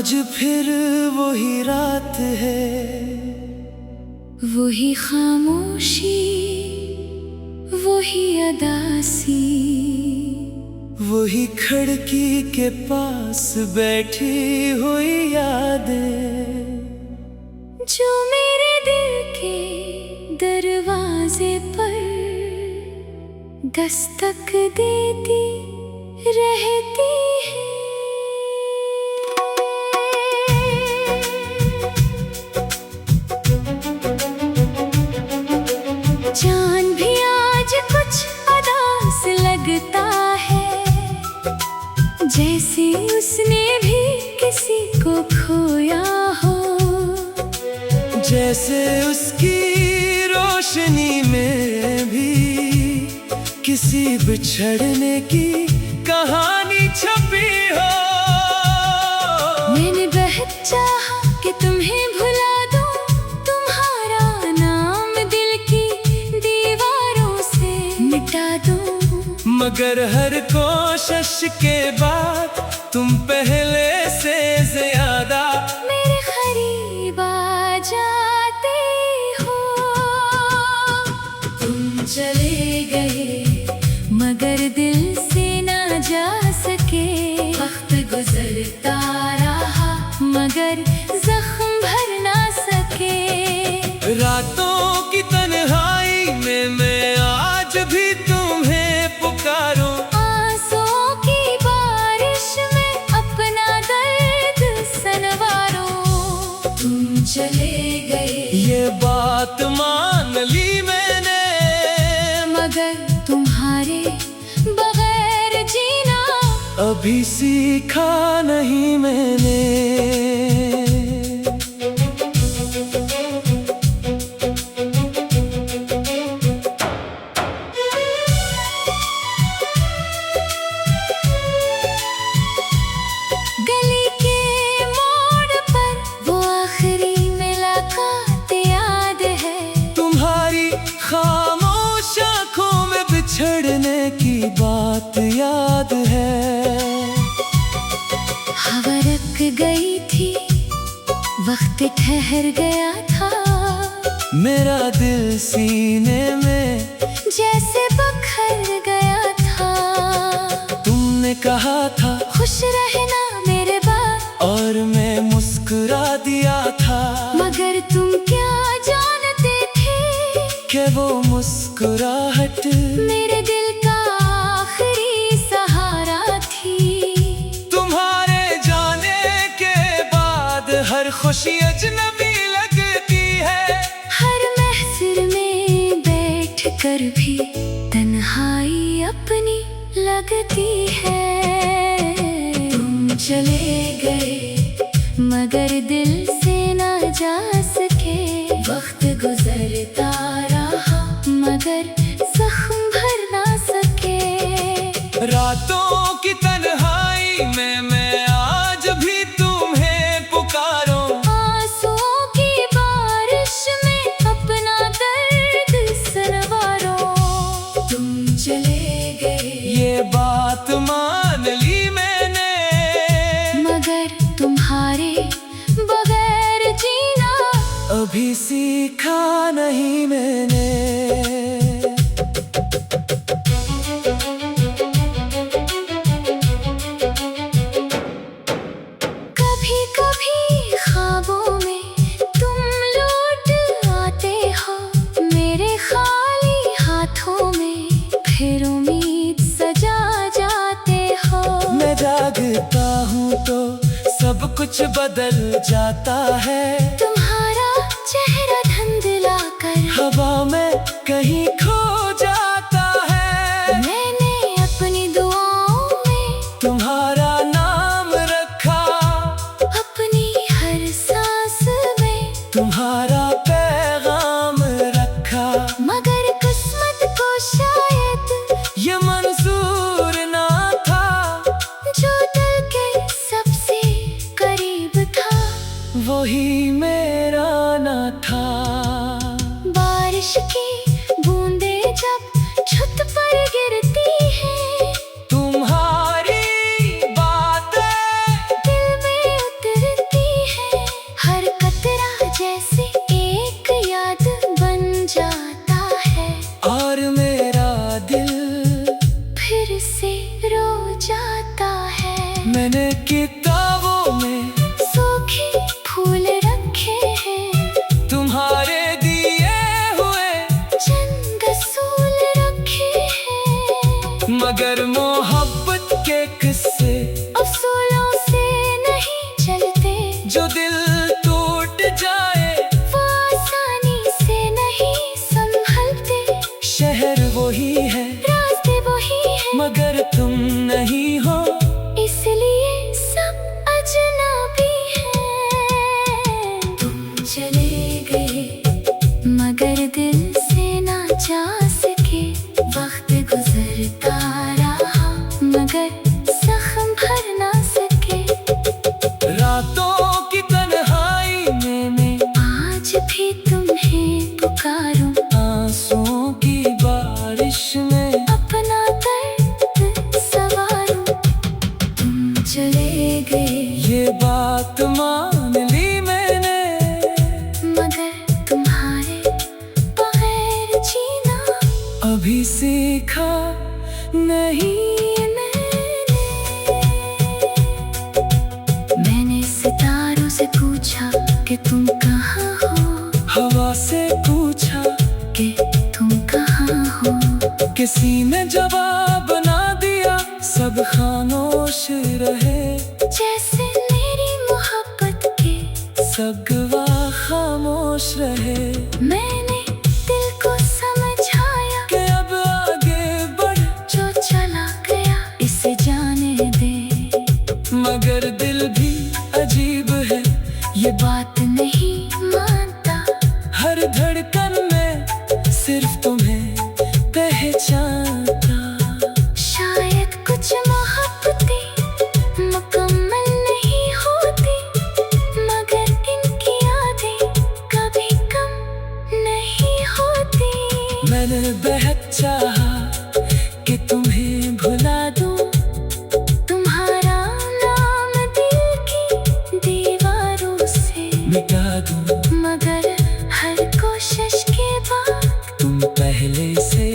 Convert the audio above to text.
आज फिर वही रात है, वही खामोशी, वही अदासी, वही खिड़की के पास बैठी हुई यादें जो मेरे दिल के दरवाजे पर दस्तक देती रहती है। जान भी आज कुछ उदास लगता है, जैसे उसने भी किसी को खोया हो, जैसे उसकी रोशनी में भी किसी बिछड़ने की कहानी छपी हो। मैंने बहुत चाहा कि तुम्हें भुला दूं, तुम्हारा नाम दिल की दीवारों से मिटा दूं, मगर हर कोशिश के बाद तुम पहले से ज्यादा मेरे करीब आ जाते हो। तुम चले गए मगर दिल से ना जा सके, वक्त गुजरता रहा मगर जख्म भर ना सके। रातों की तन्हाई में मैं आज भी तुम्हें पुकारूं, आंसुओं की बारिश में अपना दर्द सनवारूं। तुम चले गए ये बात मान ली मैंने, मगर तुम्हारे बगैर जीना अभी सीखा नहीं मैंने। गली के मोड़ पर वो आखिरी मुलाकात याद है, तुम्हारी खामोश आँखों में बिछड़ने की बात याद है। हवा रुक गई थी, वक्त ठहर गया था, मेरा दिल सीने में जैसे बखर गया था। तुमने कहा था खुश रहना मेरे बाद, और मैं मुस्कुरा दिया था, मगर तुम क्या जानते थे कि वो मुस्कुराहट मेरे दिल का आखिरी सहारा थी। तुम्हारे जाने के बाद हर खुशी अजनबी लगती है। हर महफिल में बैठ कर भी तन्हाई अपनी लगती है। तुम चले गए मगर दिल से ना जा सके, वक्त गुजरता रहा मगर जख्म भर ना सके। रातों की तन्हाई में मैं आज भी तुम्हें पुकारूं, आंसुओं की बारिश में अपना दर्द सनवारूं। तुम चले गए ये बात मान ली मैंने, मगर तुम्हारे बगैर जीना अभी सीखा नहीं मैंने। कभी कभी ख्वाबों में तुम लौट आते हो, मेरे खाली हाथों में फिर उम्मीद सजा जाते हो। मैं जागता हूँ तो सब कुछ बदल जाता है, तुम्हारा चेहरा धुंधला कर हवा में कहीं खो जाता है। मैंने अपनी दुआओं में तुम्हारा नाम रखा, अपनी हर सांस में तुम्हारा पैगाम रखा, मगर किस्मत को शायद ये मंजूर ना था, जो दिल के सबसे करीब था वही मेरा ना था। बारिश की बूंदें जब छत पर गिरती है, तुम्हारी बातें दिल में उतरती मगर मोहब्बत के किस्से असूलों से नहीं चलते। जो दिल टूट जाए वो आसानी से नहीं संभलते। शहर वही है, रास्ते वही है, मगर तुम नहीं हो, इसलिए सब अजनबी हैं। तुम चले गए मगर दिल से ना जा सके। वक्त गुजरता रहा मगर जख्म भर ना सके। रातों की तन्हाई में मैं आज भी तुम्हें पुकारूं। आंसुओं की बारिश में अपना दर्द सवारूं। तुम चले गए ये बात मान ली मैंने, मगर तुम्हारे बगैर जीना अभी सीखा नहीं मैंने सितारों से पूछा कि तुम कहाँ हो। हवा से पूछा कि तुम कहाँ हो। किसी ने जवाब ना दिया, सब खामोश रहे। जैसे मेरी मोहब्बत के सब गवाह खामोश रहे। मैंने दिल को समझाया कि अब आगे बढ़, जो चला गया इसे जाने दे। मगर दिल भी अजीब है, ये बात नहीं मानता। हर धड़कन में सिर्फ तुम्हें पहचानता। शायद कुछ मोहब्बतें मुकम्मल नहीं होती, मगर इनकी यादें कभी कम नहीं होती। मैंने बेहद चाहा कि तुम्हें भुला दूं, तुम्हारा नाम दिल की दीवारों से मिटा दूं, मगर हर कोशिश के बाद तुम पहले से